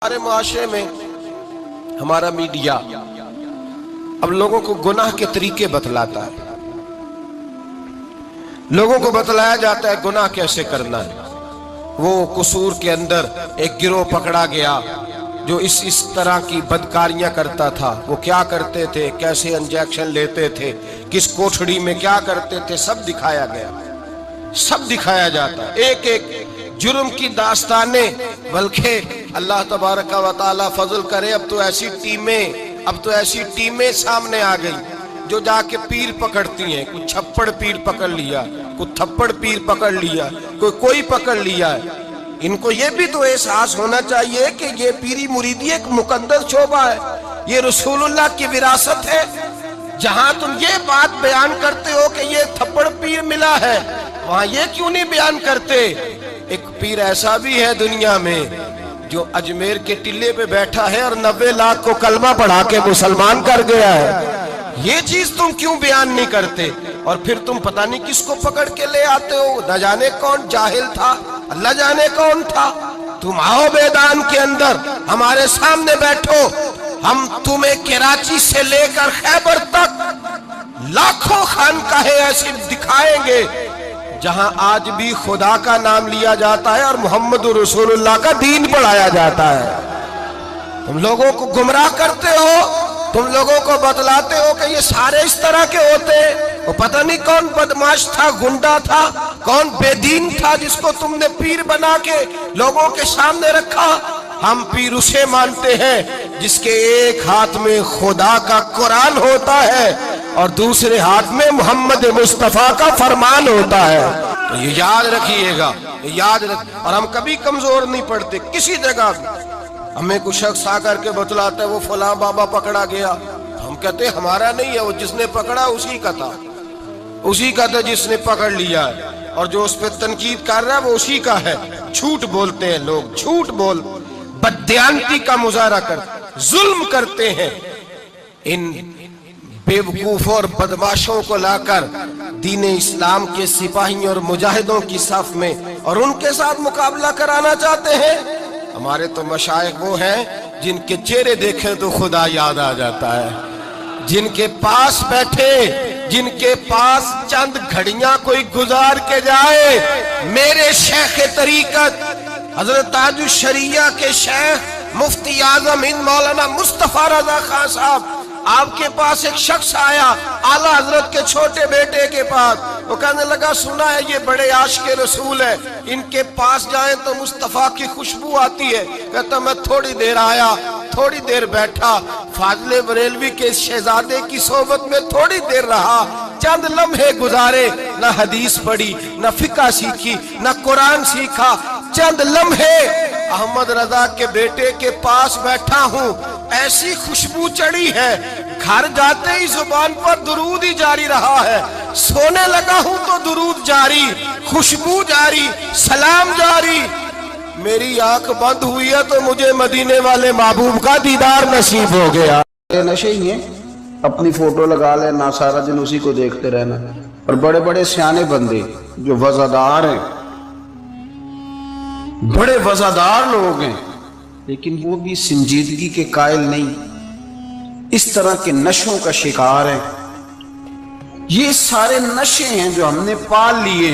हमारे मुआशरे में हमारा मीडिया अब लोगों को गुनाह के तरीके बतलाता है, लोगों को बतलाया जाता है गुनाह कैसे करना है। वो कसूर के अंदर एक गिरोह पकड़ा गया जो इस तरह की बदकारियां करता था। वो क्या करते थे, कैसे इंजेक्शन लेते थे, किस कोठड़ी में क्या करते थे, सब दिखाया गया, सब दिखाया जाता है, एक एक जुर्म की दास्तानें। बल्कि अल्लाह तबारक व तआला फजल करे, अब तो ऐसी टीमें सामने आ गई जो जाके पीर पकड़ती हैं। कोई छप्पड़ पीर पकड़ लिया, कोई थप्पड़ पीर पकड़ लिया, कोई पकड़ लिया है। इनको ये भी तो एहसास होना चाहिए कि ये पीरी मुरीदी एक मुकद्दस शोबा है, ये रसूलुल्लाह की विरासत है। जहां तुम ये बात बयान करते हो कि ये थप्पड़ पीर मिला है, वहां ये क्यों नहीं बयान करते? एक पीर ऐसा भी है दुनिया में जो अजमेर के टिल्ले पे बैठा है और 90 लाख को कलमा पढ़ा के मुसलमान कर गया है। ये चीज तुम क्यों बयान नहीं करते? और फिर तुम पता नहीं किसको पकड़ के ले आते हो, न जाने कौन जाहिल था, अल्लाह जाने कौन था। तुम आओ मैदान के अंदर, हमारे सामने बैठो, हम तुम्हें कराची से लेकर खैबर तक लाखों खानकाहें ऐसी दिखाएंगे जहां आज भी खुदा का नाम लिया जाता है और मोहम्मद रसूलुल्लाह का दीन पढ़ाया जाता है। तुम लोगों को गुमराह करते हो, तुम लोगों को बतलाते हो कि ये सारे इस तरह के होते। वो पता नहीं कौन बदमाश था, गुंडा था, कौन बेदीन था जिसको तुमने पीर बना के लोगों के सामने रखा। हम पीर उसे मानते हैं जिसके एक हाथ में खुदा का कुरान होता है और दूसरे हाथ में मोहम्मद मुस्तफा का फरमान होता है। तो ये याद रखिएगा, याद रख। और हम कभी कमजोर नहीं पड़ते किसी जगह। हमें कुछ शख्स आकर के बतलाता है वो फलां बाबा पकड़ा गया, हम कहते हमारा नहीं है, वो जिसने पकड़ा उसी का था, उसी का था जिसने पकड़ लिया है। और जो उस पर तनकीद कर रहा है वो उसी का है। झूठ बोलते हैं लोग, झूठ बोल बददियानती का मुजाहरा करते, जुल्म करते हैं। इन बेवकूफों और बदमाशों को लाकर दीन इस्लाम के सिपाहियों और मुजाहिदों की सफ में और उनके साथ मुकाबला कराना चाहते हैं। हमारे तो मशाइख वो हैं जिनके चेहरे देखें तो खुदा याद आ जाता है, जिनके पास बैठे, जिनके पास चंद घड़ियां कोई गुजार के जाए। मेरे शेख तरीकत हजरत ताजुश शरिया के शेख मुफ्ती आजम हिंद मौलाना मुस्तफा रजा खान साहब, आपके पास एक शख्स आया आला हजरत के छोटे बेटे के पास। वो कहने लगा सुना है ये बड़े आशिक़े रसूल है, इनके पास जाएं तो मुस्तफा की खुशबू आती है। कहता मैं थोड़ी देर आया, थोड़ी देर बैठा, फाजले बरेलवी के शहजादे की सोबत में थोड़ी देर रहा, चंद लम्हे गुजारे, न हदीस पढ़ी, न फिका सीखी, न कुरान सीखा, चंद लम्हे अहमद रजा के बेटे के पास बैठा हूँ, ऐसी खुशबू चढ़ी है, घर जाते ही जुबान पर दुरूद ही जारी रहा है। सोने लगा हूँ तो दुरूद जारी, खुशबू जारी, सलाम जारी। मेरी आंख बंद हुई है तो मुझे मदीने वाले महबूब का दीदार नसीब हो गया। नशे ही है, अपनी फोटो लगा लेना, सारा दिन उसी को देखते रहना। और बड़े बड़े सियाने बंदे जो वज़ादार हैं, बड़े वज़ादार लोग हैं, लेकिन वो भी संजीदगी के कायल नहीं, इस तरह के नशों का शिकार है। ये सारे नशे हैं जो हमने पाल लिए।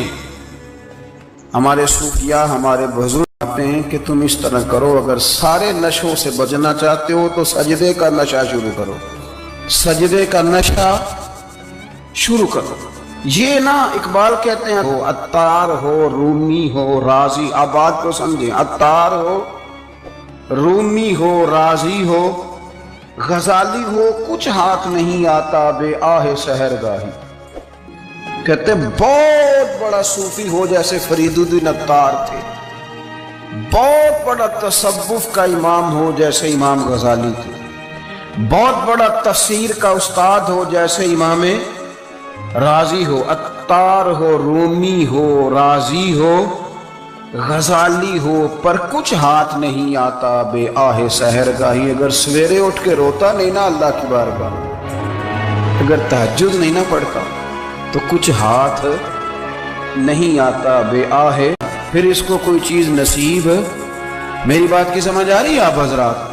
हमारे सूफिया, हमारे बुजुर्ग कहते हैं कि तुम इस तरह करो, अगर सारे नशों से बचना चाहते हो तो सजदे का नशा शुरू करो, सजदे का नशा शुरू करो। ये ना इकबाल कहते हैं हो अत्तार हो, रूमी हो, राजी। आप बात को समझें, अत्तार हो, रूमी हो, राजी हो, गजाली हो, कुछ हाथ नहीं आता बे आहे सहरगाही। कहते बहुत बड़ा सूफी हो जैसे फरीदुद्दीन अत्तार थे, बहुत बड़ा तसव्वुफ का इमाम हो जैसे इमाम गजाली थे, बहुत बड़ा तफसीर का उस्ताद हो जैसे इमाम राजी हो। अत्तार हो, रूमी हो, राजी हो, गजाली हो, पर कुछ हाथ नहीं आता बे आहे सहरगाही। अगर सवेरे उठ के रोता नहीं ना अल्लाह की बारगाह, अगर तहज्जुद नहीं ना पढ़ता तो कुछ हाथ नहीं आता बे आहे, फिर इसको कोई चीज नसीब میری بات کی سمجھ آ رہی ہے آپ حضرات؟